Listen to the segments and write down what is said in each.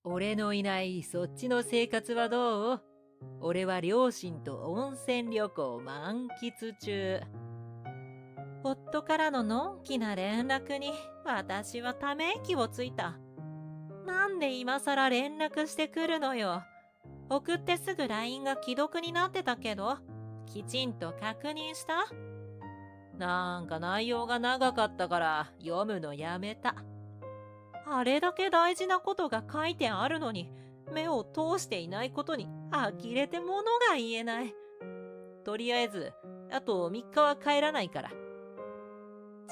俺のいないそっちの生活はどう？俺は両親と温泉旅行満喫中。夫からののんきな連絡に私はため息をついた。なんで今さら連絡してくるのよ。送ってすぐ LINE が既読になってたけど、きちんと確認した？なんか内容が長かったから読むのやめた。あれだけ大事なことが書いてあるのに、目を通していないことに呆れて物が言えない。とりあえず、あと3日は帰らないから。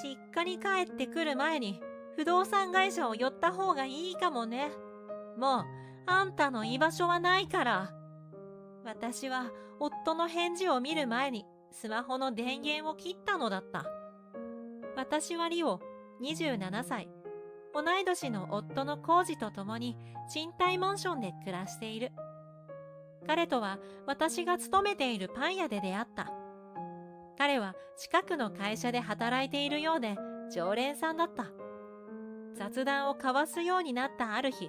実家に帰ってくる前に不動産会社を寄った方がいいかもね。もうあんたの居場所はないから。私は夫の返事を見る前にスマホの電源を切ったのだった。私はリオ、27歳。同い年の夫のコウジと共に賃貸マンションで暮らしている。彼とは私が勤めているパン屋で出会った。彼は近くの会社で働いているようで常連さんだった。雑談を交わすようになったある日、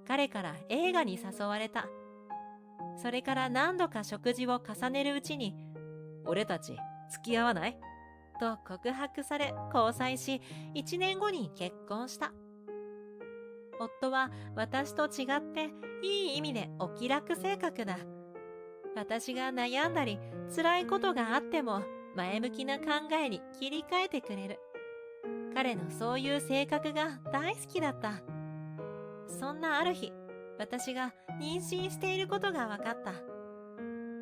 彼から映画に誘われた。それから何度か食事を重ねるうちに、俺たち付き合わない？と告白され交際し、1年後に結婚した。夫は私と違っていい意味でお気楽性格だ。私が悩んだり辛いことがあっても前向きな考えに切り替えてくれる。彼のそういう性格が大好きだった。そんなある日、私が妊娠していることが分かった。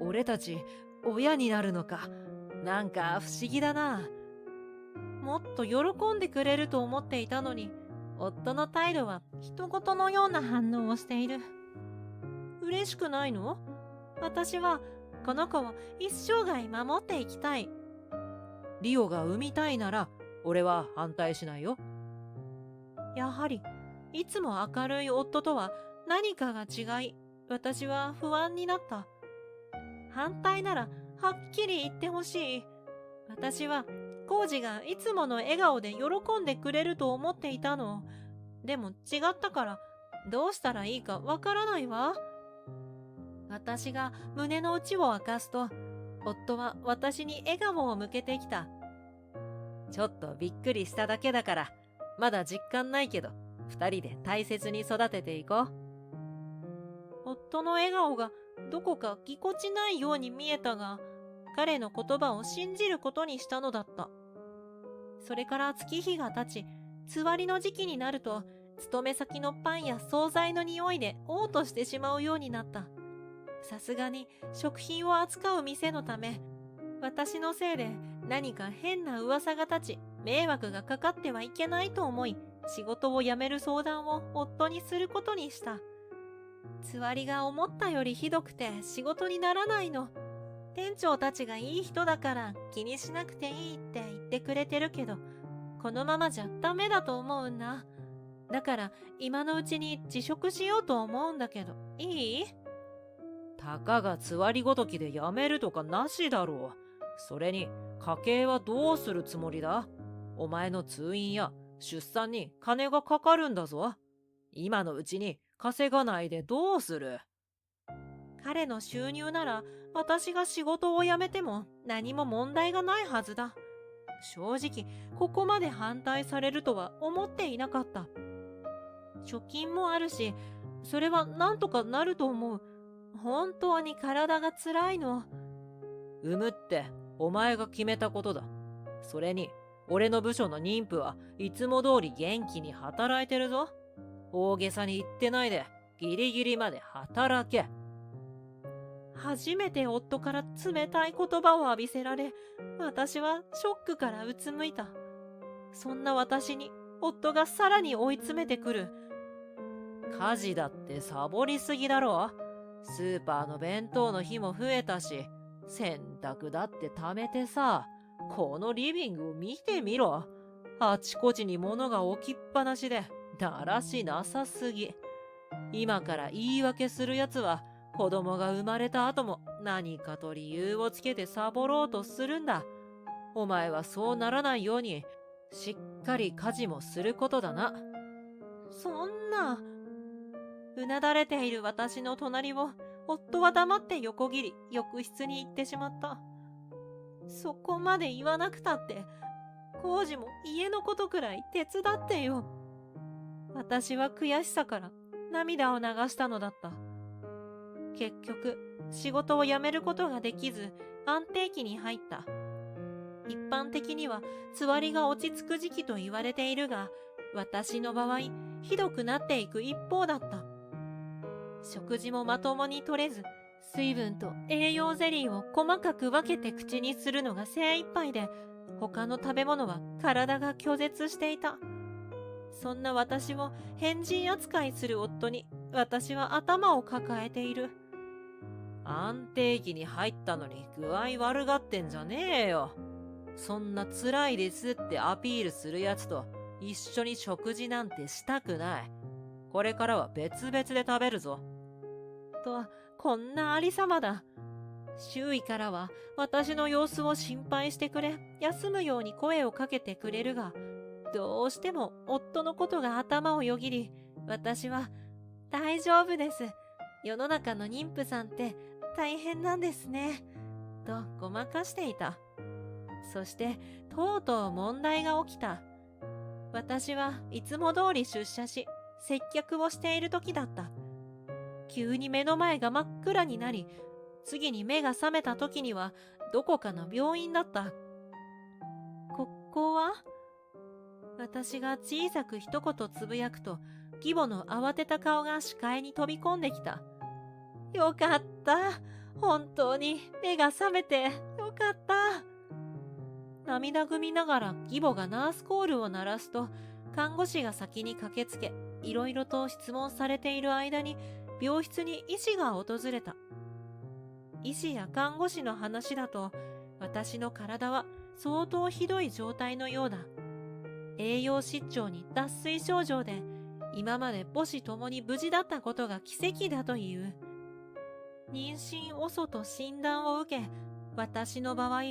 俺たち親になるのか。なんか不思議だな。もっと喜んでくれると思っていたのに、夫の態度は人事のような反応をしている。嬉しくないの？私はこの子を一生涯守っていきたい。リオが産みたいなら俺は反対しないよ。やはりいつも明るい夫とは何かが違い、私は不安になった。反対ならはっきり言ってほしい。私はコウジがいつもの笑顔で喜んでくれると思っていたの。でも違ったからどうしたらいいかわからないわ。私が胸の内を明かすと、夫は私に笑顔を向けてきた。ちょっとびっくりしただけだから、まだ実感ないけど、2人で大切に育てていこう。夫の笑顔がどこかぎこちないように見えたが、彼の言葉を信じることにしたのだった。それから月日が経ち、つわりの時期になると、勤め先のパンや惣菜の匂いで嘔吐してしまうようになった。さすがに食品を扱う店のため、私のせいで何か変な噂が立ち、迷惑がかかってはいけないと思い、仕事を辞める相談を夫にすることにした。つわりが思ったよりひどくて仕事にならないの。店長たちがいい人だから気にしなくていいって言ってくれてるけど、このままじゃダメだと思うんだ。だから今のうちに辞職しようと思うんだけど、いい？たかがつわりごときで辞めるとかなしだろう。それに家計はどうするつもりだ？お前の通院や出産に金がかかるんだぞ。今のうちに稼がないでどうする？彼の収入なら私が仕事を辞めても何も問題がないはずだ。正直ここまで反対されるとは思っていなかった。貯金もあるし、それはなんとかなると思う。本当に体が辛いの。産むってお前が決めたことだ。それに俺の部署の妊婦はいつも通り元気に働いてるぞ。大げさに言ってないでギリギリまで働け。初めて夫から冷たい言葉を浴びせられ、私はショックからうつむいた。そんな私に夫がさらに追い詰めてくる。家事だってサボりすぎだろ。スーパーの弁当の日も増えたし、洗濯だって貯めてさ、このリビングを見てみろ。あちこちに物が置きっぱなしで、だらしなさすぎ。今から言い訳するやつは、子供が生まれた後も何かと理由をつけてサボろうとするんだ。お前はそうならないように、しっかり家事もすることだな。そんな。うなだれている私の隣を夫は黙って横切り浴室に行ってしまった。そこまで言わなくたって、浩二も家のことくらい手伝ってよ。私は悔しさから涙を流したのだった。結局、仕事を辞めることができず安定期に入った。一般的にはつわりが落ち着く時期と言われているが、私の場合、ひどくなっていく一方だった。食事もまともに取れず、水分と栄養ゼリーを細かく分けて口にするのが精一杯で、他の食べ物は体が拒絶していた。そんな私を変人扱いする夫に、私は頭を抱えている。安定期に入ったのに具合悪がってんじゃねえよ。そんな辛いですってアピールするやつと一緒に食事なんてしたくない。これからは別々で食べるぞ。と、こんなありさまだ。周囲からは私の様子を心配してくれ、休むように声をかけてくれるが、どうしても夫のことが頭をよぎり、私は、大丈夫です。世の中の妊婦さんって大変なんですね。とごまかしていた。そして、とうとう問題が起きた。私はいつも通り出社し、接客をしている時だった。急に目の前が真っ暗になり、次に目が覚めた時にはどこかの病院だった。ここは？私が小さく一言つぶやくと、義母の慌てた顔が視界に飛び込んできた。よかった。本当に目が覚めてよかった。涙ぐみながら義母がナースコールを鳴らすと、看護師が先に駆けつけ、いろいろと質問されている間に、病室に医師が訪れた。医師や看護師の話だと、私の体は相当ひどい状態のようだ。栄養失調に脱水症状で、今まで母子ともに無事だったことが奇跡だという。妊娠遅と診断を受け、私の場合、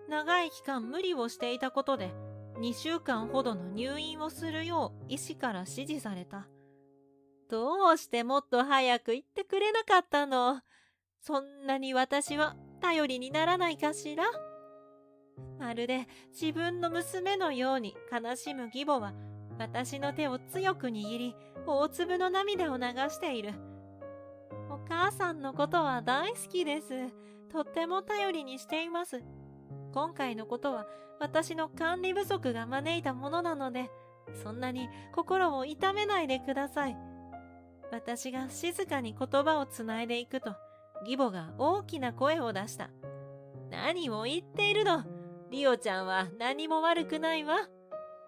長い期間無理をしていたことで、2週間ほどの入院をするよう医師から指示された。どうしてもっと早く言ってくれなかったの？そんなに私は頼りにならないかしら？まるで自分の娘のように悲しむ義母は、私の手を強く握り、大粒の涙を流している。お母さんのことは大好きです。とっても頼りにしています。今回のことは私の管理不足が招いたものなので、そんなに心を痛めないでください。私が静かに言葉をつないでいくと、義母が大きな声を出した。何を言っているの？リオちゃんは何も悪くないわ。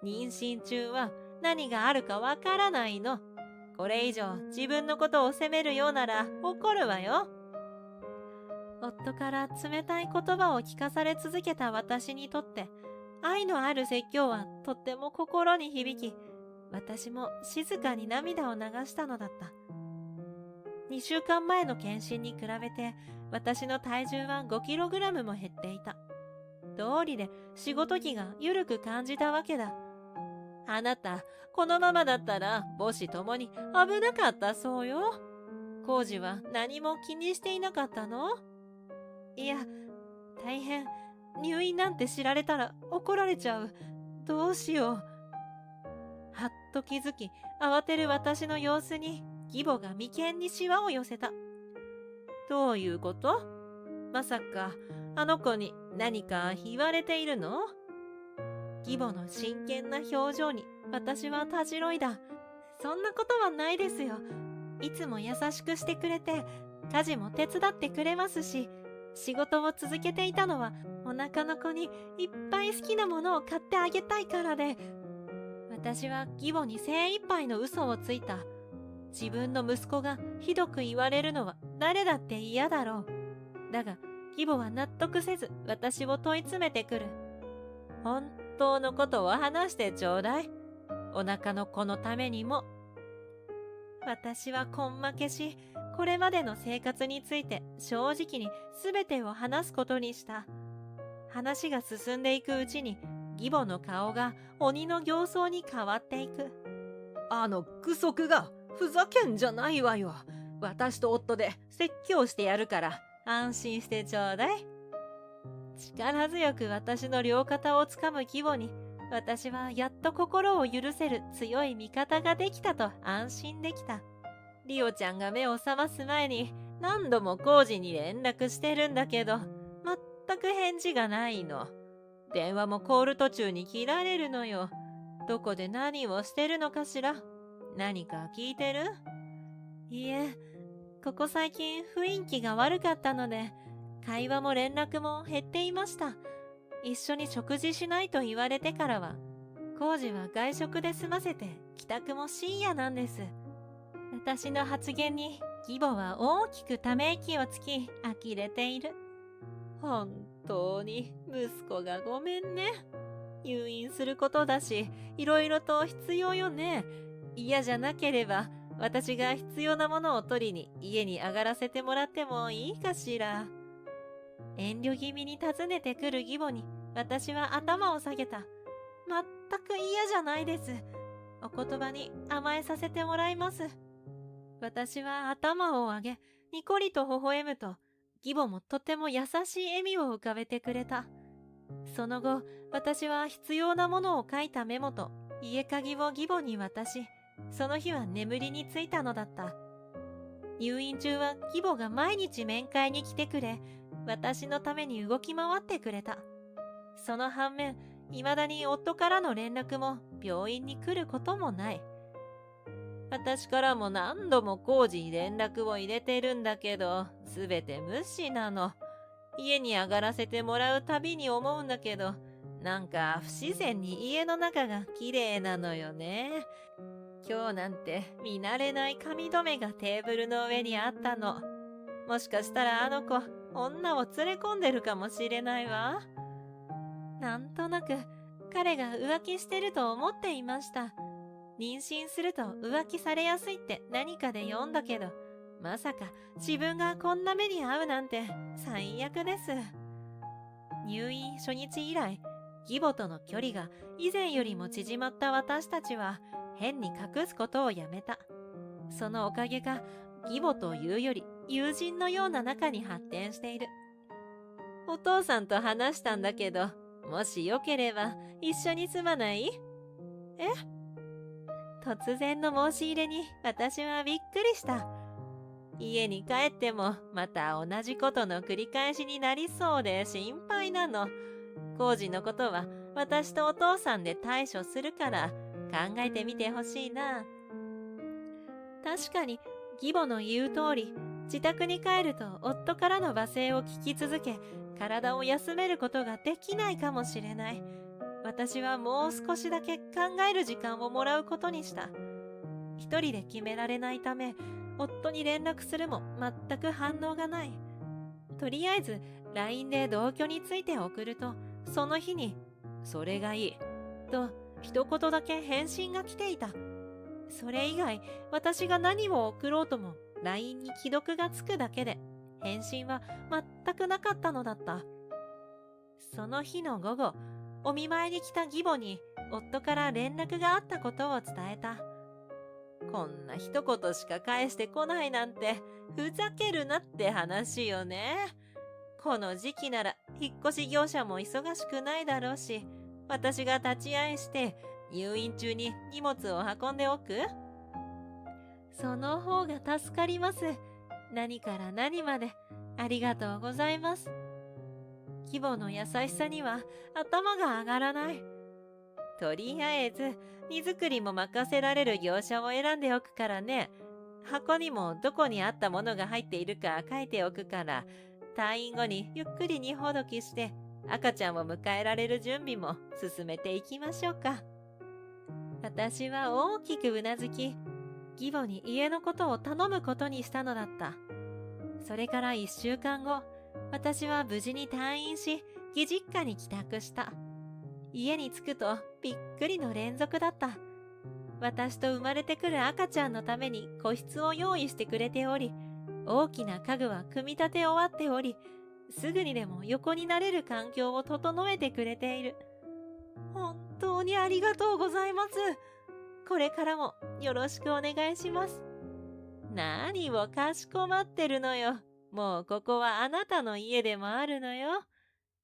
妊娠中は何があるかわからないの。これ以上自分のことを責めるようなら怒るわよ。夫から冷たい言葉を聞かされ続けた私にとって、愛のある説教はとっても心に響き、私も静かに涙を流したのだった。2週間前の検診に比べて、私の体重は5kgも減っていた。道理で仕事着が緩く感じたわけだ。あなた、このままだったら母子ともに危なかったそうよ。浩二は何も気にしていなかったの？いや、大変。入院なんて知られたら怒られちゃう。どうしよう。はっと気づき、慌てる私の様子に、義母が眉間にシワを寄せた。どういうこと？まさか、あの子に何か言われているの？義母の真剣な表情に私はたじろいだ。そんなことはないですよ。いつも優しくしてくれて、家事も手伝ってくれますし、仕事を続けていたのはお腹の子にいっぱい好きなものを買ってあげたいからで、私は義母に精一杯の嘘をついた。自分の息子がひどく言われるのは誰だって嫌だろう。だが義母は納得せず私を問い詰めてくる。本当のことを話してちょうだい。お腹の子のためにも。私は根負けし、これまでの生活について正直に全てを話すことにした。話が進んでいくうちに、義母の顔が鬼の形相に変わっていく。あの具足がふざけんじゃないわよ。私と夫で説教してやるから安心してちょうだい。力強く私の両肩をつかむ義母に、私はやっと心を許せる強い味方ができたと安心できた。リオちゃんが目を覚ます前に何度もコウジに連絡してるんだけど、全く返事がないの。電話もコール途中に切られるのよ。どこで何をしてるのかしら。何か聞いてる？いいえ、ここ最近雰囲気が悪かったので、会話も連絡も減っていました。一緒に食事しないと言われてからは、工事は外食で済ませて帰宅も深夜なんです。私の発言に義母は大きくため息をつき呆れている。本当に息子がごめんね。入院することだし、いろいろと必要よね。嫌じゃなければ私が必要なものを取りに家に上がらせてもらってもいいかしら。遠慮気味に訪ねてくる義母に私は頭を下げた。全く嫌じゃないです。お言葉に甘えさせてもらいます。私は頭を上げ、にこりと微笑むと、義母もとても優しい笑みを浮かべてくれた。その後、私は必要なものを書いたメモと家鍵を義母に渡し、その日は眠りについたのだった。入院中は義母が毎日面会に来てくれ、私のために動き回ってくれた。その反面、未だに夫からの連絡も病院に来ることもない。私からも何度も工事に連絡を入れてるんだけど、すべて無視なの。家に上がらせてもらうたびに思うんだけど、なんか不自然に家の中が綺麗なのよね。今日なんて見慣れない髪留めがテーブルの上にあったの。もしかしたらあの子、女を連れ込んでるかもしれないわ。なんとなく彼が浮気してると思っていました。妊娠すると浮気されやすいって何かで読んだけど、まさか自分がこんな目に遭うなんて最悪です。入院初日以来、義母との距離が以前よりも縮まった私たちは変に隠すことをやめた。そのおかげか、義母というより友人のような仲に発展している。お父さんと話したんだけど、もしよければ一緒に住まない？え？突然の申し入れに私はびっくりした。家に帰ってもまた同じことの繰り返しになりそうで心配なの。工事のことは私とお父さんで対処するから考えてみてほしいな。確かに義母の言う通り、自宅に帰ると夫からの罵声を聞き続け、体を休めることができないかもしれない。私はもう少しだけ考える時間をもらうことにした。一人で決められないため、夫に連絡するも全く反応がない。とりあえず LINE で同居について送ると、その日にそれがいいと一言だけ返信が来ていた。それ以外、私が何を送ろうとも LINE に既読がつくだけで、返信は全くなかったのだった。その日の午後、お見舞いに来た義母に夫から連絡があったことを伝えた。こんな一言しか返してこないなんてふざけるなって話よね。この時期なら引っ越し業者も忙しくないだろうし、私が立ち会いして入院中に荷物を運んでおく？その方が助かります。何から何までありがとうございます。義母の優しさには頭が上がらない。とりあえず荷造りも任せられる業者を選んでおくからね。箱にもどこにあったものが入っているか書いておくから、退院後にゆっくり荷ほどきして赤ちゃんを迎えられる準備も進めていきましょうか。私は大きくうなずき、義母に家のことを頼むことにしたのだった。それから1週間後、私は無事に退院し、義実家に帰宅した。家に着くとびっくりの連続だった。私と生まれてくる赤ちゃんのために個室を用意してくれており、大きな家具は組み立て終わっており、すぐにでも横になれる環境を整えてくれている。本当にありがとうございます。これからもよろしくお願いします。何をかしこまってるのよ。もうここはあなたの家でもあるのよ。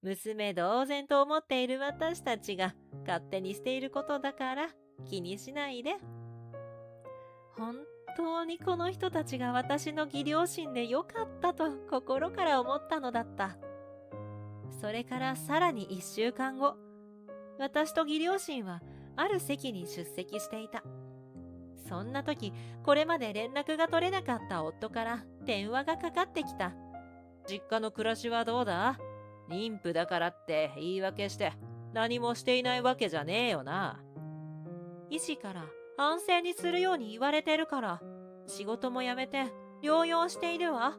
娘同然と思っている私たちが勝手にしていることだから気にしないで。本当にこの人たちが私の義両親でよかったと心から思ったのだった。それからさらに1週間後、私と義両親はある席に出席していた。そんな時、これまで連絡が取れなかった夫から電話がかかってきた。実家の暮らしはどうだ？妊婦だからって言い訳して何もしていないわけじゃねえよな。医師から安静にするように言われてるから、仕事も辞めて療養しているわ。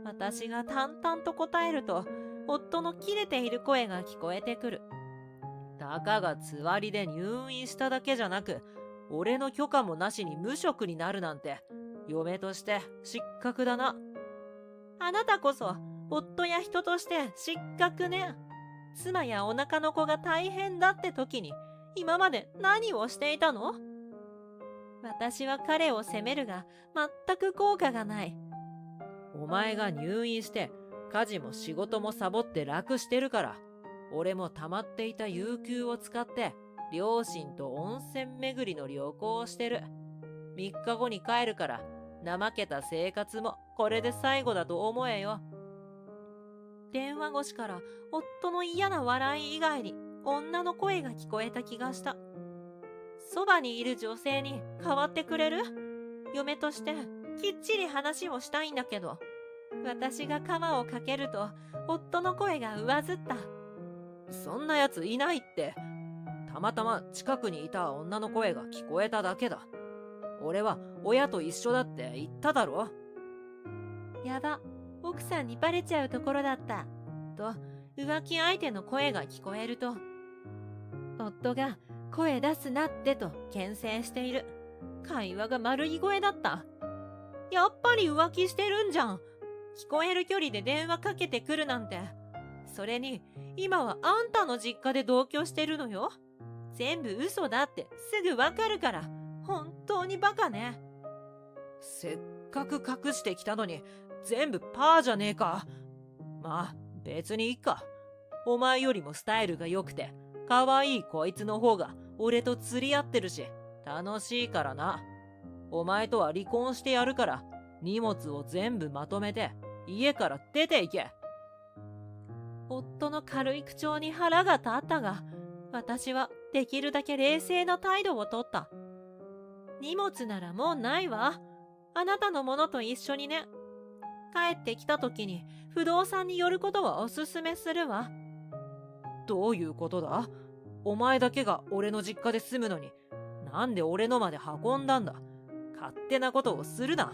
私が淡々と答えると、夫の切れている声が聞こえてくる。たかがつわりで入院しただけじゃなく、俺の許可もなしに無職になるなんて、嫁として失格だな。あなたこそ夫や人として失格ね。妻やお腹の子が大変だって時に今まで何をしていたの？私は彼を責めるが全く効果がない。お前が入院して家事も仕事もサボって楽してるから、俺も溜まっていた有給を使って両親と温泉巡りの旅行をしてる。3日後に帰るから、怠けた生活もこれで最後だと思えよ。電話越しから夫の嫌な笑い以外に女の声が聞こえた気がした。そばにいる女性に代わってくれる？嫁としてきっちり話をしたいんだけど。私が鎌をかけると夫の声が上ずった。そんなやついないって。たまたま近くにいた女の声が聞こえただけだ。俺は親と一緒だって言っただろ。やば、奥さんにバレちゃうところだった。と、浮気相手の声が聞こえると、夫が声出すなってと牽制している。会話が丸い声だった。やっぱり浮気してるんじゃん。聞こえる距離で電話かけてくるなんて。それに、今はあんたの実家で同居してるのよ。全部嘘だってすぐわかるから。本当にバカね。せっかく隠してきたのに全部パーじゃねえか。まあ別にいいか。お前よりもスタイルが良くて可愛いこいつの方が俺と釣り合ってるし楽しいからな。お前とは離婚してやるから、荷物を全部まとめて家から出て行け。夫の軽い口調に腹が立ったが、私はできるだけ冷静な態度をとった。荷物ならもうないわ。あなたのものと一緒にね。帰ってきた時に不動産に寄ることはおすすめするわ。どういうことだ？お前だけが俺の実家で住むのに、なんで俺のまで運んだんだ？勝手なことをするな。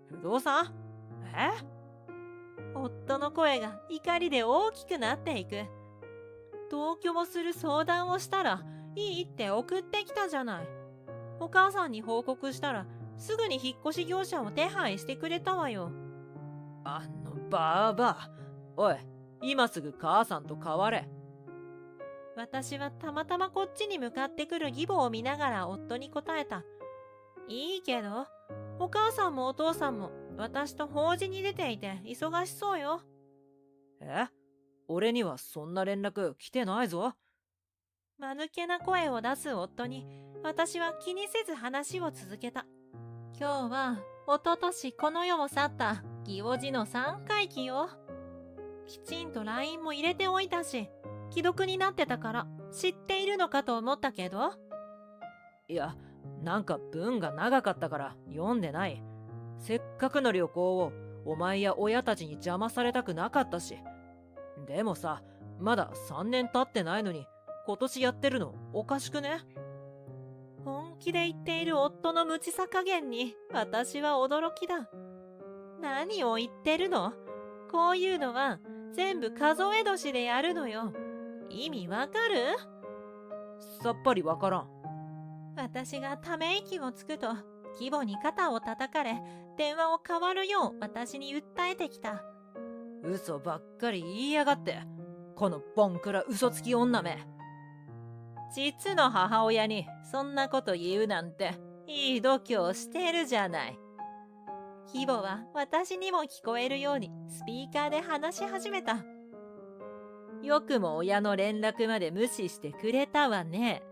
不動産？夫の声が怒りで大きくなっていく。同居をする相談をしたらいいって送ってきたじゃない。お母さんに報告したらすぐに引っ越し業者を手配してくれたわよ。あのバーバー。おい、今すぐ母さんと代われ。私はたまたまこっちに向かってくる義母を見ながら夫に答えた。いいけど、お母さんもお父さんも私と法事に出ていて忙しそうよ。俺にはそんな連絡来てないぞ。間抜けな声を出す夫に私は気にせず話を続けた。今日は一昨年この世を去った義叔父の三回忌よ。きちんと LINE も入れておいたし、既読になってたから知っているのかと思ったけど。いや、なんか文が長かったから読んでない。せっかくの旅行をお前や親たちに邪魔されたくなかったし。でもさ、まだ3年経ってないのに今年やってるのおかしくね？本気で言っている夫の無知さ加減に私は驚きだ。何を言ってるの？こういうのは全部数え年でやるのよ。意味わかる？さっぱりわからん。私がため息をつくと義母に肩を叩かれ、電話を代わるよう私に訴えてきた。嘘ばっかり言いやがって、このボンクラ嘘つき女め。実の母親にそんなこと言うなんていい度胸してるじゃない。義母は私にも聞こえるようにスピーカーで話し始めた。よくも親の連絡まで無視してくれたわね。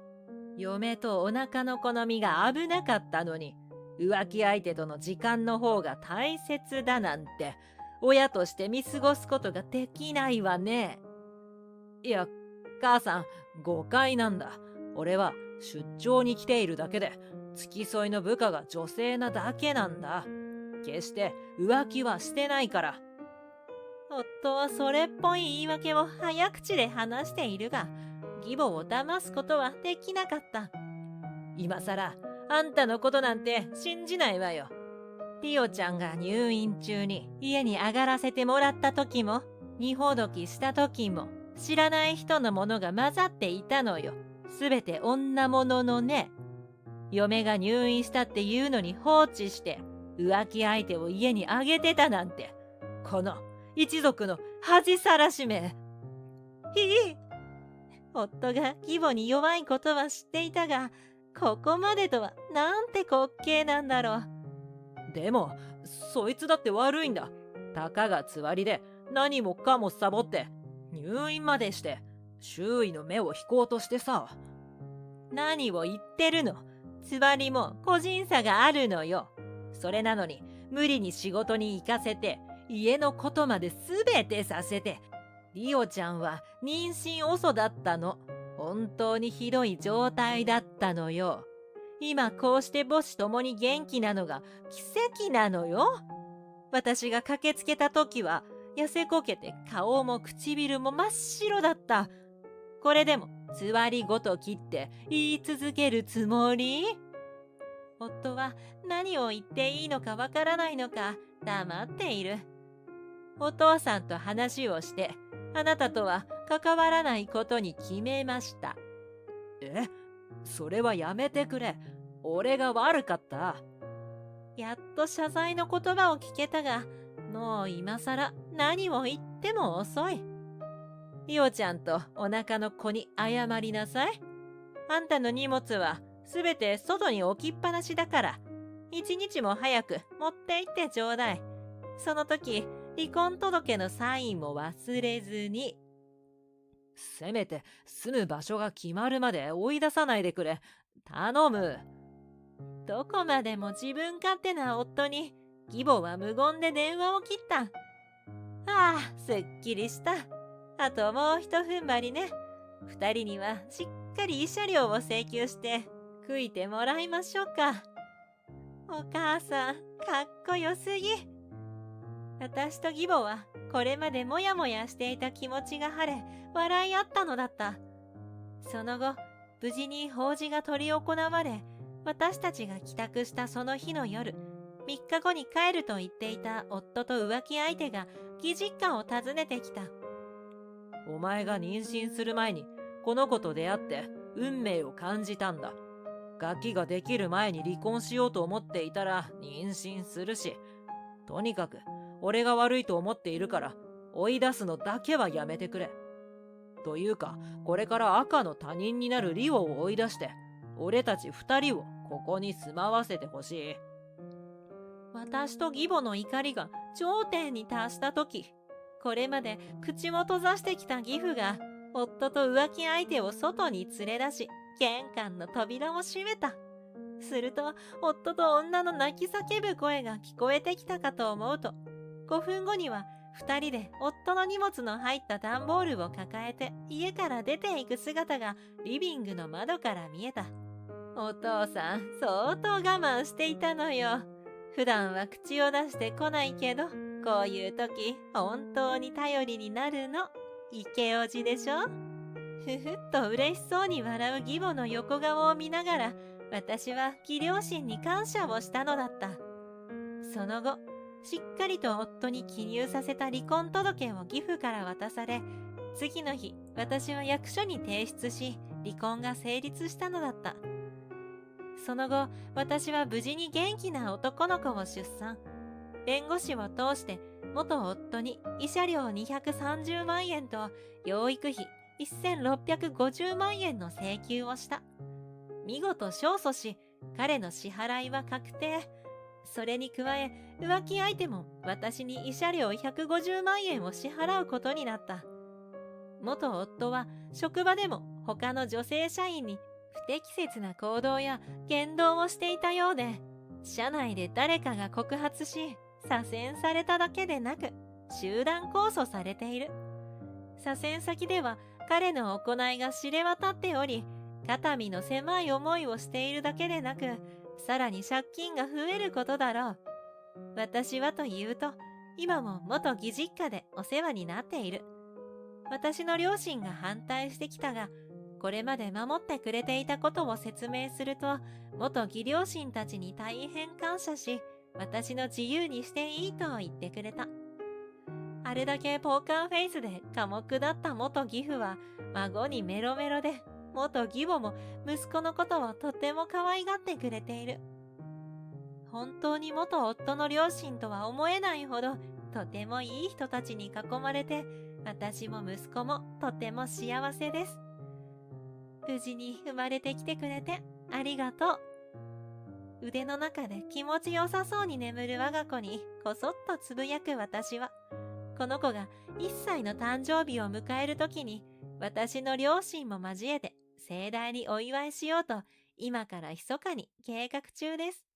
嫁とお腹の好みが危なかったのに、浮気相手との時間の方が大切だなんて、親として見過ごすことができないわね。いや、母さん、誤解なんだ。俺は出張に来ているだけで、付き添いの部下が女性なだけなんだ。決して浮気はしてないから。夫はそれっぽい言い訳を早口で話しているが、義母を騙すことはできなかった。今さら、あんたのことなんて信じないわよ。リオちゃんが入院中に家に上がらせてもらった時も、荷ほどきした時も、知らない人のものが混ざっていたのよ。すべて女物のね。嫁が入院したっていうのに放置して、浮気相手を家にあげてたなんて、この一族の恥さらしめ。夫が義母に弱いことは知っていたが、ここまでとはなんて滑稽なんだろう。でも、そいつだって悪いんだ。たかがつわりで何もかもサボって、入院までして、周囲の目を引こうとしてさ。何を言ってるの。つわりも個人差があるのよ。それなのに、無理に仕事に行かせて、家のことまで全てさせて、リオちゃんは妊娠遅だったの。本当にひどい状態だったのよ。今こうして母子ともに元気なのが奇跡なのよ。私が駆けつけた時は痩せこけて顔も唇も真っ白だった。これでもつわりごと切って言い続けるつもり？夫は何を言っていいのかわからないのか黙っている。お父さんと話をして、あなたとは関わらないことに決めました。それはやめてくれ。俺が悪かった。やっと謝罪の言葉を聞けたが、もう今さら何を言っても遅い。リオちゃんとお腹の子に謝りなさい。あんたの荷物はすべて外に置きっぱなしだから、一日も早く持って行ってちょうだい。その時、離婚届のサインも忘れずに。せめて住む場所が決まるまで追い出さないでくれ。頼む。どこまでも自分勝手な夫に、義母は無言で電話を切った。ああ、すっきりした。あともう一踏ん張りね。二人にはしっかり慰謝料を請求して悔いてもらいましょうか。お母さん、かっこよすぎ。私と義母はこれまでもやもやしていた気持ちが晴れ、笑い合ったのだった。その後、無事に法事が執り行われ、私たちが帰宅したその日の夜、3日後に帰ると言っていた夫と浮気相手が義実家を訪ねてきた。お前が妊娠する前にこの子と出会って運命を感じたんだ。ガキができる前に離婚しようと思っていたら妊娠するし、とにかく俺が悪いと思っているから追い出すのだけはやめてくれ。というか、これから赤の他人になるリオを追い出して、俺たち2人をここに住まわせてほしい。私と義母の怒りが頂点に達した時、これまで口も閉ざしてきた義父が夫と浮気相手を外に連れ出し、玄関の扉を閉めた。すると夫と女の泣き叫ぶ声が聞こえてきたかと思うと、5分後には2人で夫の荷物の入った段ボールを抱えて家から出ていく姿がリビングの窓から見えた。お父さん、相当我慢していたのよ。普段は口を出してこないけど、こういう時本当に頼りになるの。イケオジでしょ。ふふっと嬉しそうに笑う義母の横顔を見ながら、私は義両親に感謝をしたのだった。その後、しっかりと夫に記入させた離婚届を義父から渡され、次の日、私は役所に提出し、離婚が成立したのだった。その後、私は無事に元気な男の子を出産。弁護士を通して元夫に慰謝料230万円と養育費1650万円の請求をした。見事勝訴し、彼の支払いは確定。それに加え、浮気相手も私に慰謝料150万円を支払うことになった。元夫は職場でも他の女性社員に不適切な行動や言動をしていたようで、社内で誰かが告発し、左遷されただけでなく、集団控訴されている。左遷先では彼の行いが知れ渡っており、肩身の狭い思いをしているだけでなく、さらに借金が増えることだろう。私はというと、今も元義実家でお世話になっている。私の両親が反対してきたが、これまで守ってくれていたことを説明すると、元義両親たちに大変感謝し、私の自由にしていいと言ってくれた。あれだけポーカーフェイスで寡黙だった元義父は、孫にメロメロで、元義母も息子のことをとても可愛がってくれている。本当に元夫の両親とは思えないほど、とてもいい人たちに囲まれて、私も息子もとても幸せです。無事に生まれてきてくれてありがとう。腕の中で気持ちよさそうに眠る我が子にこそっとつぶやく私は、この子が1歳の誕生日を迎えるときに、私の両親も交えて盛大にお祝いしようと、今から密かに計画中です。